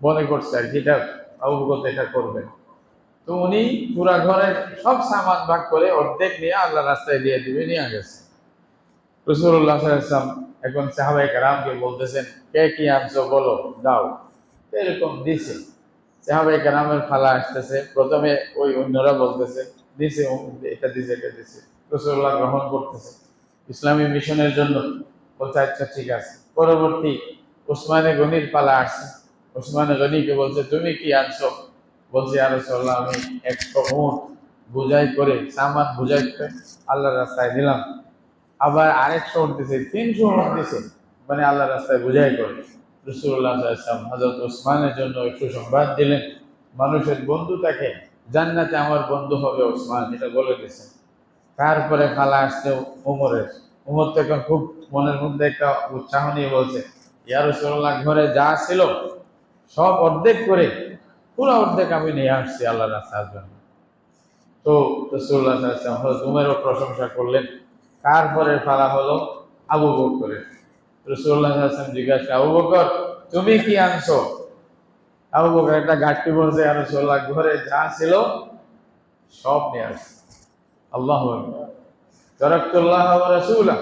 মনে করছে আর কি, এটা আবু বকর তো এটা করবে না। তো উনি পুরা ঘরের সব সামান ভাগ করে অর্ধেক নিয়ে আল্লাহ রাস্তায় দিয়ে দিবে, নিয়ে গেছে। রাসূলুল্লাহ সাল্লাল্লাহু আলাইহি ওয়াসাল্লাম এখন সাহাবায়ে কেরামকে বলতেছেন, কে কি আনছো বলো, দাও। এরকম দিছে। সাহাবায়ে কেরামের ফালা আসতেছে, প্রথমে ওই অন্যরা বলতেছে দিছে, এটা দিছে, এটা দিছে। রাসূলুল্লাহ গ্রহণ করতেছে ইসলামী মিশনের জন্য, বলছে আচ্ছা ঠিক আছে। পরবর্তী ওসমানে গনির পালা আসছে। ওসমানে গনিকে বলছে, তুমি কি আনছো? বলছে, ইয়া রাসূলুল্লাহ, আমি 100 উট বোঝাই করে, সামান বোঝাই করে আল্লাহর রাস্তায় দিলাম। আবার আরেকশো উট দিছে, 300 উট দিছে, মানে আল্লাহর রাস্তায় বোঝাই করে। রাসূলুল্লাহ সাল্লাল্লাহু আলাইহি ওয়াসাল্লাম হযরত ওসমানের জন্য একটু সংবাদ দিলেন, মানুষের বন্ধু তাকে, জান্নাতে আমার বন্ধু হবে ওসমান, এটা বলে দিয়েছেন। তারপরে ফালা আসছে ওমরের। ওমর তো এখন খুব মনের মধ্যে একটা উৎসাহ নিয়ে বলছে, ইয়া রাসূলুল্লাহ, ঘরে যা ছিল সব অর্ধেক করে পুরো অর্ধেক আমি নিয়ে আসছি আল্লাহ রাস্তার জন্য। তো রাসূলুল্লাহ সাল্লাল্লাহু আলাইহি ওয়াসাল্লাম হযরত উমরেরও প্রশংসা করলেন। তারপরে ফালা হলো আবু বকরের। রাসূলুল্লাহ সাল্লাল্লাহু আলাইহি ওয়াসাল্লাম জিজ্ঞাসা, আবু বকর তুমি কি আনছো? আবু বকর একটা ঘাটতি বলছে, ইয়া রাসূলুল্লাহ, ঘরে যা ছিল সব নিয়ে আসছি। আল্লাহু আকবার। তারাকতুল্লাহ ওয়া রাসূলা,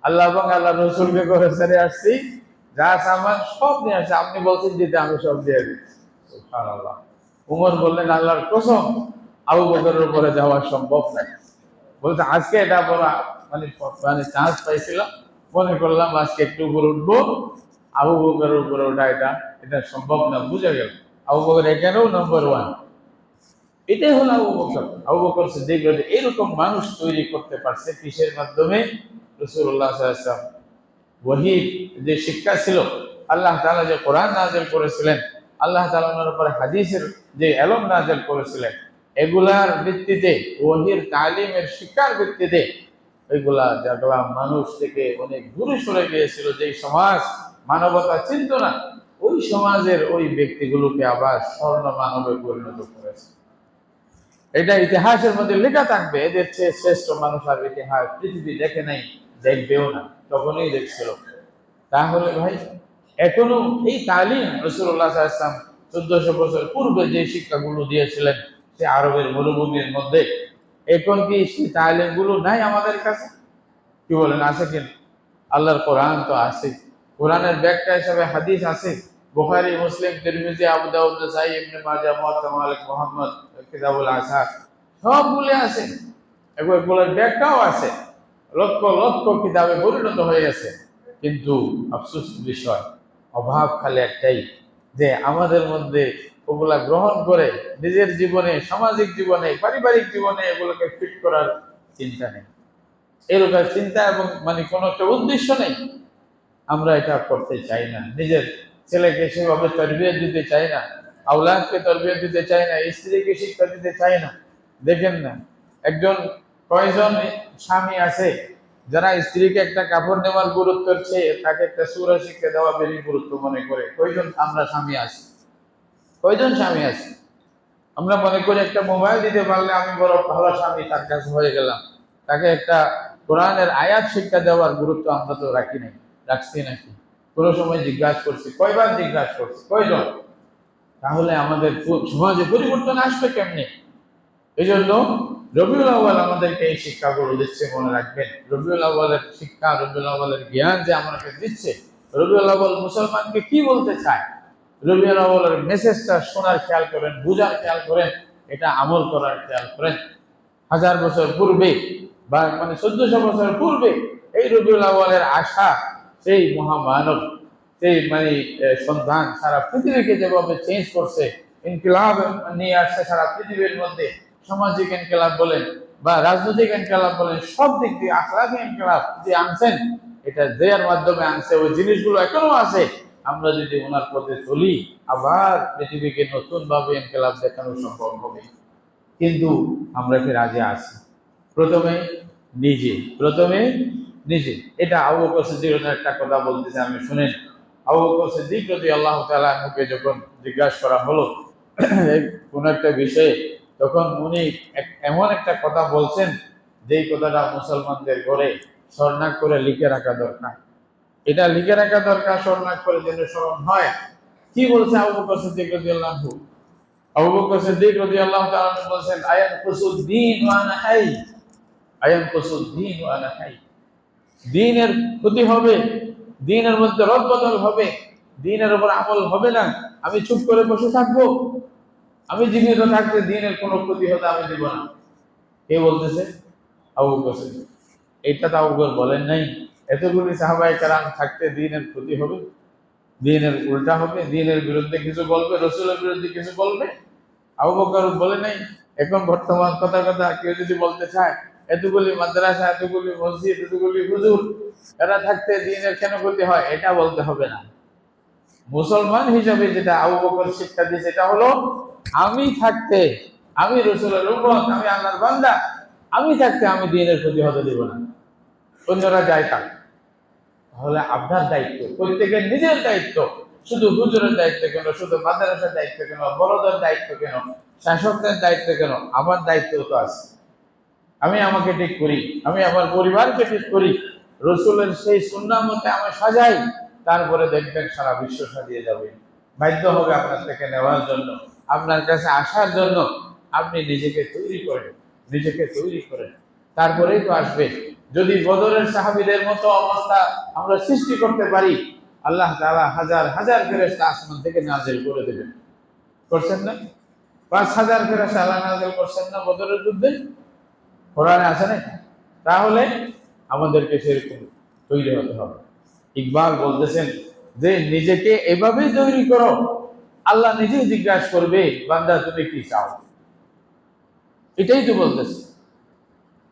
আল্লাহ এবং আল্লাহর রাসূলকে করে ছেড়ে আসছি, যা সামান সব নিয়ে আসছি, আপনি বলছেন দিতে, আমি সব দিয়ে দিচ্ছি। সুবহানাল্লাহ। উমর বললেন, আল্লাহর কসম, আবু বকরের উপরে যাওয়া সম্ভব না। বলছে আজকে এটা বলা, মানে মানে চান্স পাইছিলাম, মনে করলাম আজকে একটু উপরে উঠবো, আবু বকরের উপরে ওঠা এটা এটা সম্ভব না, বুঝে গেল। আবু বকর এখানেও নম্বর 1। এটাই হলো আবু বকর। আবু বকর সিদ্দিক এরকম মানুষ তৈরি করতে পারছে কিসের মাধ্যমে? রাসূলুল্লাহ সাল্লাল্লাহু আলাইহি ওয়াসাল্লাম ওহীর যে শিক্ষা ছিল, আল্লাহ তাআলা যে কোরআন নাযিল করেছিলেন, আল্লাহ তাআলা ওনার উপরে হাদিসের যে ইলম নাযিল করেছিলেন, এগুলার ভিত্তিতে, ওহীর তালিমের শিক্ষার ভিত্তিতে, এগুলা যেগুলা মানুষ থেকে অনেক দূরে সরে গিয়েছিল, যেই সমাজ মানবতা চিন্ত না, ওই সমাজের ওই ব্যক্তিগুলোকে আবার স্বর্ণ মানবে পরিণত করেছে। এটা ইতিহাসের মধ্যে লেখা থাকবে, এদের চেয়ে শ্রেষ্ঠ মানুষ আর ইতিহাস পৃথিবী দেখে নাই, দেখবেও না, তখনই দেখছিল। তাহলে ভাই, এখনো এই তালিম রাসূলুল্লাহ সাল্লাল্লাহু আলাইহি ওয়াসাল্লাম 1400 বছর পূর্বে যে শিক্ষাগুলো দিয়েছিলেন সে আরবের মরুভূমির মধ্যে, এখন কি সেই তালিমগুলো নাই আমাদের কাছে? কি বলেন, আছে কিনা? আল্লাহর কোরআন তো আছে, কোরআনের ব্যাখ্যা হিসাবে হাদিস আছে, বুখারী, মুসলিম, তিরমিজি, আবু দাউদ, নাসাই, ইবনে মাজাহ, মুওয়াত্তা মালিক, মুহাম্মদ, কিতাবুল আসার সবগুলো আছে, এগুলোর ব্যাখ্যাও আছে, লক্ষ লক্ষ কিতাবে পরিণত হয়ে গেছে। কিন্তু আফসোস বিষয়, অভাব খালি একটাই, যে আমাদের মধ্যে ওগুলা গ্রহণ করে নিজের জীবনে, সামাজিক জীবনে, পারিবারিক জীবনে এগুলোকে ফিট করার চিন্তা নেই, এরকম চিন্তা এবং মানে কোনো একটা উদ্দেশ্য নেই। আমরা এটা করতে চাই না, নিজের ছেলেকে সেভাবে তরবিয়ত দিতে চাই না, আওলাদকে তরবিয়ত দিতে চাই না, স্ত্রীকে শিক্ষা দিতে চাই না। দেখেন না, একজন কয়জন স্বামী আছে যারা স্ত্রীকে একটা কাপড় নেওয়ার গুরুত্বের চেয়ে তাকে একটা সূরা শিক্ষা দেওয়া বেশি গুরুত্ব মনে করে? কয়জন আমরা স্বামী আছি? কয়জন স্বামী আছে? আমরা মনে করি একটা মোবাইল দিতে পারলে আমি বড় ভালো স্বামী, তার কাছে হয়ে গেলাম। তাকে একটা কোরআনের আয়াত শিক্ষা দেওয়ার গুরুত্ব আমরা তো রাখি নাই, রাখছি নাকি? কোনো সময় জিজ্ঞাসা করছি? কয়বার জিজ্ঞাসা করছি? কয়জন? তাহলে আমাদের সমাজে পরিবর্তন আসবে কেমনে? এই জন্য রবিউল আউয়াল আমাদেরকে এই শিক্ষাগুলো দিচ্ছে, মনে রাখবেন। রবিউল আউয়ালের শিক্ষা, রবিউল আউয়ালের জ্ঞান যে আমাকে দিচ্ছে, রবিউল আউয়াল মুসলমানকে কি বলতে চায়, রবিউল আউয়ালের মেসেজটা শোনার খেয়াল করেন, বুঝার খেয়াল করেন, এটা আমল করার খেয়াল করেন। 1000 বছর পূর্বে বা মানে 1400 বছর পূর্বে এই রবিউল আউয়ালের আশা, সেই মহামানব, সেই মানে সন্ধান সারা পৃথিবীকে যেভাবে চেঞ্জ করছে, ইনকিলাব নিয়ে আসছে সারা পৃথিবীর মধ্যে, সামাজিক ইনকিলাব বলেন বা রাজনৈতিক ইনকিলাব বলেন, সব দিক দিয়ে আখলাকি ইনকিলাব যে আনছেন, এটা দেওয়ার মাধ্যমে আনছে, ওই জিনিসগুলো এখনো আছে। আমরা যদি ওনার পথে চলি, আবার পৃথিবীকে নতুন ভাবে ইনকিলাব দেখানো সম্ভব হবে। কিন্তু আমরা কি রাজি আছি? প্রথমে নিজে, প্রথমে নিজে। এটা আবু বকর সিদ্দিকের একটা কথা বলতেছে, আমি শুনেন। আবু বকর সিদ্দিক রাদিয়াল্লাহু তাআলা আনহুকে যখন জিজ্ঞাসা করা হলো কোন একটা বিষয়ে, তখন উনি এমন একটা কথা বলছেন, যেই কথাটা মুসলমানদের ঘরে স্বর্ণাক করে লিখে রাখা দরকার। এটা লিখে রাখা দরকার, স্বর্ণাক করে যেন স্মরণ হয়। কি বলছে আবু বকর সিদ্দিক রাদিয়াল্লাহু আনহু? আবু বকর সিদ্দিক রাদিয়াল্লাহু তাআলা বলেন, আয়ান কুসুদ্দিন ওয়া আনা হাই, আয়ান কুসুদ্দিন ওয়া আনা হাই। দ্বীনের ক্ষতি হবে, দ্বীনের মধ্যে রদবদল হবে, দ্বীনের উপর আমল হবে না, আমি চুপ করে বসে থাকবো? আমি জীবিত থাকতে দ্বীনের কোনো ক্ষতি হতে আমি দিব না। কে বলতেছে? আবু বকর সিদ্দিক। এটা তো আবু বকর বলেন নাই। এতগুলি সাহাবায়ে কেরাম থাকতে দ্বীনের ক্ষতি হবে, দ্বীনের উল্টা হবে, দ্বীনের বিরুদ্ধে কিছু বলবে, রাসূলের বিরুদ্ধে কিছু বলবে? আবু বকর বলে নাই। এখন বর্তমান কথা কথা কেউ যদি বলতে চায়, এতগুলি মাদ্রাসা, এতগুলি মসজিদ, এতগুলি হুজুর, এরা থাকতে দ্বীনের কেন ক্ষতি হয়, এটা বলতে হবে না। মুসলমান হিসাবে যেটা আবু বকর শিক্ষা দিয়েছে, সেটা হলো আমি থাকতে, আমি রাসূলের উম্মত, আমি আল্লাহর বান্দা, আমি থাকতে আমি দ্বীনের ক্ষতি হতে দেব না, অন্যরা যায় থাক। তাহলে আপনার দায়িত্ব, প্রত্যেকের নিজের দায়িত্ব। শুধু হুজুরের দায়িত্ব কেন, শুধু মাদ্রাসার দায়িত্ব কেন, বড়দের দায়িত্ব কেন, শাসকদের দায়িত্ব কেন? আমার দায়িত্ব তো আছে। আমি আমাকে ঠিক করি, আমি আমার পরিবারকে ঠিক করি, রসুলের সেই সুন্নাহ মতে আমি সাজাই, তারপরে দেখবেন সারা বিশ্ব সাজিয়ে যাবে। বাধ্য হবে আপনার থেকে নেওয়ার জন্য, আপনার কাছে আসার জন্য। আপনি নিজেকে তৈরি করেন, নিজেকে তৈরি করেন, তারপরেই তো আসবে। যদি বদরের সাহাবীদের মতো অবস্থা আমরা সৃষ্টি করতে পারি, আল্লাহ তাআলা হাজার হাজার ফেরেশতা আসমান থেকে নাযিল করে দেবেন। করছেন না? 5000 ফেরেশতা আল্লাহ নাযিল করছেন না বদরের যুদ্ধে? কোরআনে আছে না? তাহলে আমাদেরকে সেরকম তৈরি হতে হবে। ইকবাল বলতেছেন যে নিজেকে এভাবেই তৈরি করো, আল্লাহ নিজেই জিজ্ঞাসা করবে, বান্দা তুমি কি চাও? এটাই তো বলতেছে।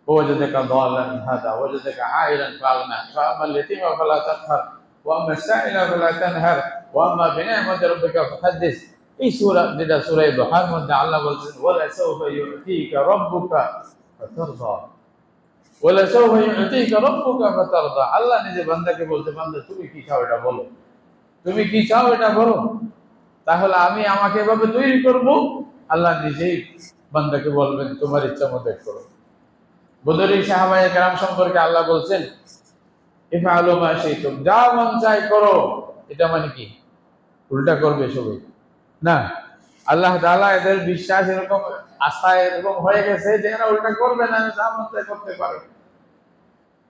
ওয়াজাদাকা দাল্লান হাদা ওয়াজাদাকা আইলান ফাগনা ফাআমাল ইয়াতীমা ফালা তাকহার ওয়া আম্মা সাইলা ফালা তানহার ওয়া আম্মা বিনি'মাতি রাব্বিকা ফাহাদ্দিস। এই সূরা, যেটা সূরা দুহার মধ্যে আল্লাহ বলছেন, ওয়ালা সাওফা ইউতিকা রাব্বুকা ফাতারদা, ওয়ালা সাওফা ইউতিকা রাব্বুকা ফাতারদা। আল্লাহ নিজে বান্দাকে বলতে, বান্দা তুমি কি চাও এটা বলো, তুমি কি চাও এটা বলো। তাহলে আমি আমাকে এভাবে তৈরি করব, আল্লাহ নিজেই বান্দাকে বলবেন তোমার ইচ্ছা মতো করো। বদরের সাহাবায়ে কেরাম সম্পর্কে আল্লাহ বলছেন, ইফআলু মা শি'তুম, যা মন চাই করো। এটা মানে কি? উল্টা করবে সবাই না। আল্লাহ তাআলা এদের বিশ্বাস এরকম, আস্থা এরকম হয়ে গেছে যে এরা উল্টা করবে না, যা মন চাই করতে পারে।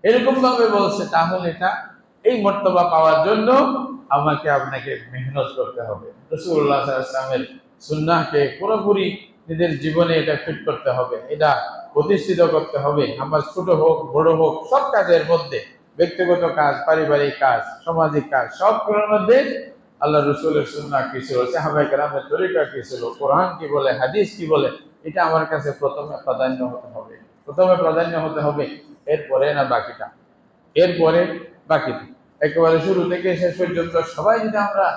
এরকম ভাবে বলছে, তাহলে এটা এই মর্তবা পাওয়ার জন্য আমাকে আপনাকে মেহনত করতে হবে। রাসূলুল্লাহ সাল্লাল্লাহু আলাইহি ওয়াসাল্লামের সুন্নাহকে পুরোপুরি নিজের জীবনে এটা ফিট করতে হবে, এটা প্রতিষ্ঠিত করতে হবে। আমার ছোট হোক বড় হোক সব কাজের মধ্যে, ব্যক্তিগত কাজ, পারিবারিক কাজ, সামাজিক কাজ, সবগুলোর মধ্যে আল্লাহ রসুলের সুন্নাহ কি ছিল, সাহাবায়ে কেরামের তরিকা কি ছিল, কোরআন কি বলে, হাদিস কি বলে, এটা আমার কাছে প্রথমে প্রাধান্য হতে হবে। প্রথমে প্রাধান্য হতে হবে, এরপরে না বাকিটা, এরপরে বাকিটা। একেবারে শুরু থেকে শেষ পর্যন্ত সবাই যদি আমরা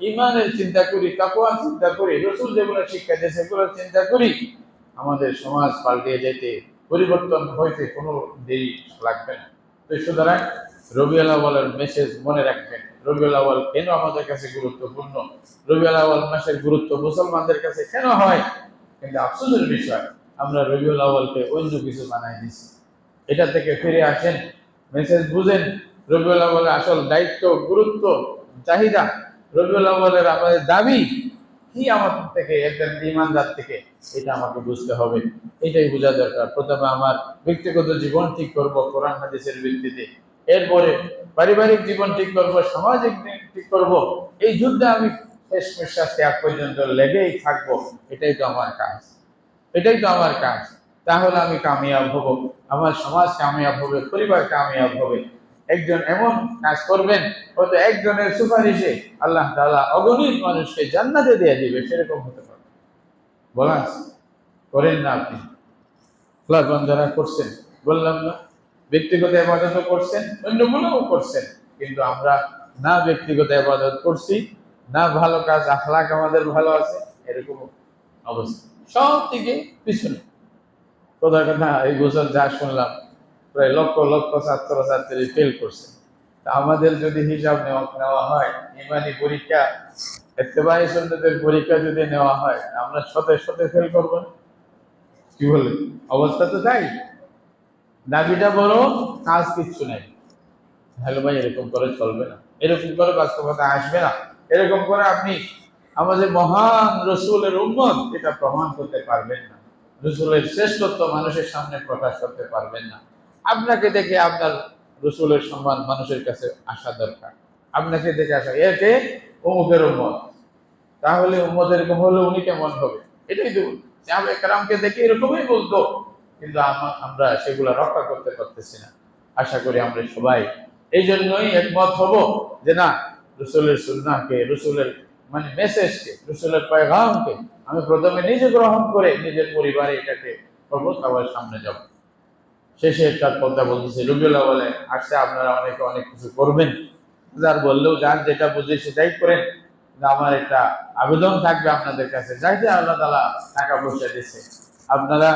ইমানের চিন্তা করি, তাকওয়ার চিন্তা করি, রসুল যেগুলো শিক্ষা দিয়েছে সেগুলো চিন্তা করি, আমাদের সমাজ পাল্টে যেতে, পরিবর্তন হইতে কোনো দেরি লাগবে না। তো সুতরাং রবিউল আউয়ালের মেসেজ মনে রাখবেন। রবিউল আউয়াল কেন আমাদের কাছে গুরুত্বপূর্ণ, রবিউল আউয়াল মাসের গুরুত্ব মুসলমানদের কাছে কেন হয়, কিন্তু আফসোসের বিষয় আমরা রবিউল আউয়ালকে অন্য কিছু বানাই দিছি। এটা থেকে ফিরে আসেন, মেসেজ বুঝেন, রবিউল আউয়ালের আসল দায়িত্ব, গুরুত্ব, চাহিদা, রবিউল আউয়ালের আমাদের দাবি কি আমাদের থেকে, একজন ইমানদার থেকে, এটা আমাকে বুঝতে হবে। এটাই বোঝা দরকার। প্রথমে আমার ব্যক্তিগত জীবন ঠিক করব কোরআন হাদিসের ভিত্তিতে, এরপরে পারিবারিক জীবন ঠিক করব, সামাজিক দিক ঠিক করব। এই যুদ্ধে আমি শেষ নিঃশ্বাস ত্যাগ পর্যন্ত লেগেই থাকবো। এটাই তো আমার কাজ, এটাই তো আমার কাজ। তাহলে আমি কামিয়াব হব, আমার সমাজ কামিয়াব হবে, পরিবার কামিয়াব হবে। একজন এমন কাজ করবেন, হয়তো একজনের সুপারিশে আল্লাহ তাআলা অগণিত মানুষকে জান্নাতে দিয়ে দিবে, সেরকম হতে পারে। বলা আছে, করেন না আপনি? আল্লাহর বান্দারা করছেন, বললাম না, ব্যক্তিগত ইবাদতও করছেন, অন্যগুলোও করছেন, কিন্তু আমরা না ব্যক্তিগত ইবাদত করছি, না ভালো কাজ আখলাক আমাদের ভালো আছে, এরকম অবস্থা, সব থেকে পিছনে। কোথাও কথা এই বছর যা শুনলাম, প্রায় লক্ষ লক্ষ ছাত্র ছাত্রী ফেল করছে। তা আমাদের যদি হিসাব নেওয়া হয়, ইমানি পরীক্ষা, ইত্তেবাঈ সুন্নাতের পরীক্ষা যদি নেওয়া হয়, আমরা শতে শতে ফেল করবো না? কি বলে, অবস্থা তো তাই। দাবিটা বড়, কাজ কিচ্ছু নাই। হ্যালো ভাই, এরকম করে চলবে না, এরকম করে বাস্তবতা আসবে না, এরকম করে আপনি আমাদের মহান রসুলের উম্মত এটা প্রমাণ করতে পারবেন না, রসুলের শ্রেষ্ঠত্ব মানুষের সামনে প্রকাশ করতে পারবেন না। আপনাকে দেখে আপনার রসুলের সম্মান মানুষের কাছে আসা দরকার। আপনাকে দেখে আসা, একে অমুকের উম্মত, তাহলে উম্মত এরকম হলে উনি কেমন হবে, এটাই তো। সাহাবায়ে কেরামকে দেখে এরকমই বলতো, কিন্তু আমরা সেগুলা রক্ষা করতে পারতেছি না। আশা করি আমরা সবাই এই জন্যই একমত হব যে না, রসুলের সুন্নাহকে, রসুলের মানে মেসেজকে, রসুলের পয়গামকে আমি প্রথমে নিজে গ্রহণ করে নিজের পরিবারে এটাকে করবো, সবার সামনে যাব। শেষে একটা কথা বলতেছে, রবিউল আউয়ালে আসছে, আপনারা অনেকে অনেক কিছু করবেন, যার বললেও যার যেটা বুঝে সেটাই করেন। আমার একটা আবেদন থাকবে আপনাদের কাছে, যাইতে আল্লাহ তাআলা টাকা পয়সা দিয়েছে, আপনারা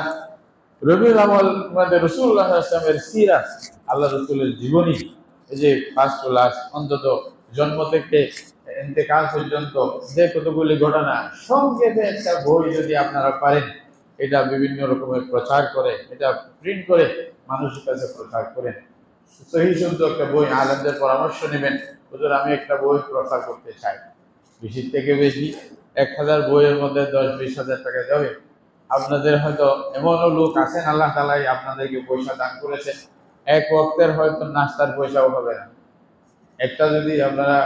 রবিউল আউয়াল মধ্যে রাসূলুল্লাহ সাল্লাল্লাহু আলাইহি ওয়াসাল্লামের সিরাত, আল্লাহ রাসূলের জীবনী, এই যে ফার্স্ট টু লাস্ট, অন্তত জন্ম থেকে ইন্তেকাল পর্যন্ত যে কতগুলি ঘটনা, সংক্ষেপে একটা বই যদি আপনারা পারেন, এটা বিভিন্ন রকমের প্রচার করে, এটা প্রিন্ট করে মানুষের কাছে প্রচার করেন। সহি শুদ্ধ একটা বই, আলেমদের পরামর্শ নেবেন, হুজুর আমি একটা বই প্রচার করতে চাই, বেশি থেকে বেশি 1000 বইয়ের মধ্যে 10-20 হাজার টাকা যাবে। আপনাদের হয়তো এমনও লোক আছেন, আল্লাহ তাআলাই আপনাদেরকে পয়সা দান করেছেন, এক ওয়াক্তের হয়তো নাস্তার পয়সাও হবে না। একটা যদি আপনারা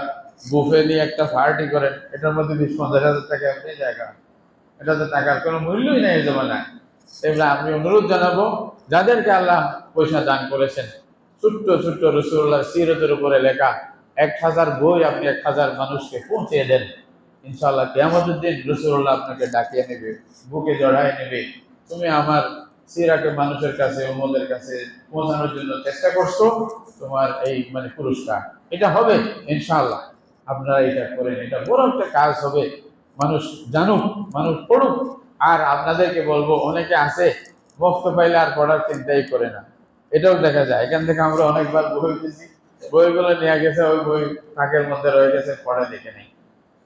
বুফে নিয়ে একটা পার্টি করেন, এটার মধ্যে 20-50 হাজার টাকা এমনি জায়গা, এটা তো টাকার কোনো মূল্যই নেই এই জমানায়। এগুলো আমি অনুরোধ জানাবো, যাদেরকে আল্লাহ পয়সা দান করেছেন, ছোট্ট ছোট্ট রাসূলুল্লাহর সিরাতের উপরে লেখা 1000 বই আপনি 1000 মানুষকে পৌঁছে দেন, ইনশাআল্লাহ কিয়ামতের দিন রাসূলুল্লাহ আপনাকে ডাকিয়ে নেবে, বুকে জড়ায় নেবে, তুমি আমার সিরাকে মানুষের কাছে, উম্মতের কাছে পৌঁছানোর জন্য চেষ্টা করছো, তোমার এই মানে পুরস্কার এটা হবে ইনশাআল্লাহ। আপনারা এটা করেন, এটা বড় একটা কাজ হবে। মানুষ জানুক, মানুষ পড়ুক। আর আপনাদেরকে বলবো, অনেকে আছে মুফত পাইলে আর পড়ার চিন্তাই করে না, এটাও দেখা যায়। এখান থেকে আমরা অনেকবার বই দিয়েছি, বইগুলো নিয়ে গেছে, ওই বই ফাঁকের মধ্যে রয়ে গেছে, পড়া দেখে নেই।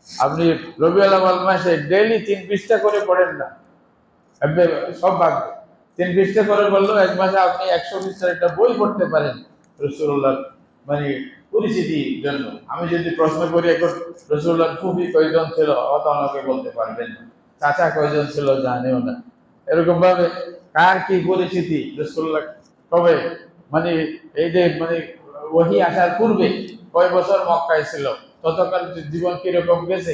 আপনি রবিউল আউয়াল মাসে ডেইলি 3 পৃষ্ঠা করে পড়েন না, সব বাদ, 3 পৃষ্ঠা করে বললেও এক মাসে আপনি 100 পৃষ্ঠার একটা বই পড়তে পারেন রাসূলুল্লাহ মানে পরিচিতির জন্য। আমি যদি প্রশ্ন করি এখন রাসূলুল্লাহর ফুফি কয়জন ছিল, অত অনেকে বলতে পারবেন না, চাচা কয়জন ছিল জানেও না। এরকম ভাবে কার কি পরিচিতি, রাসূলুল্লাহ কবে মানে এই যে মানে ওহী আসার পূর্বে কয় বছর মক্কায় ছিল, ততকাল জীবন কিরকম গেছে,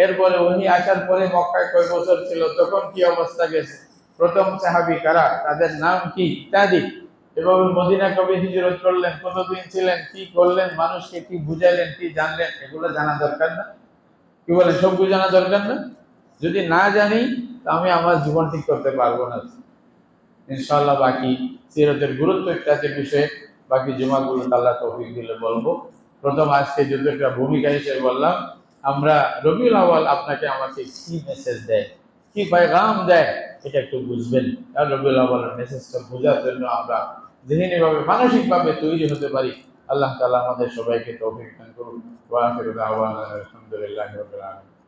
এরপরে ওহী আসার পরে মক্কায় কয় বছর ছিল, তখন কি অবস্থা গেছে, প্রথম সাহাবী কারা, তাদের নাম কি, ইত্যাদি। এভাবে মদিনা কবে হিজরত করলেন, কতদিন ছিলেন, কি করলেন, মানুষকে কি বুঝাইলেন, কি জানলেন, এগুলো জানা দরকার না? কি বলেন, সবগুলো জানা দরকার না? যদি না জানি তা আমি আমার জীবন ঠিক করতে পারবো না। ইনশাআল্লাহ বাকি সিরাতের গুরুত্ব ইত্যাদি বিষয়ে বাকি জুমাগুলো আল্লাহ তৌফিক দিলে বলবো। প্রথম আজকে যদি একটা ভূমিকা হিসেবে বললাম, আমরা রবিউল আউয়াল আপনাকে আমাকে কি মেসেজ দেয়, কি পয়গাম দেয়, এটা একটু বুঝবেন। আর রবিউল আউয়ালের মেসেজটা বোঝার জন্য আমরা যিনিভাবে মানসিকভাবে তৈরি হতে পারি। আল্লাহ তাআলা আমাদের সবাইকে তৌফিক দান করুন। ওয়া আখিরু দাওয়ানা আলহামদুলিল্লাহি রাব্বিল আলামিন।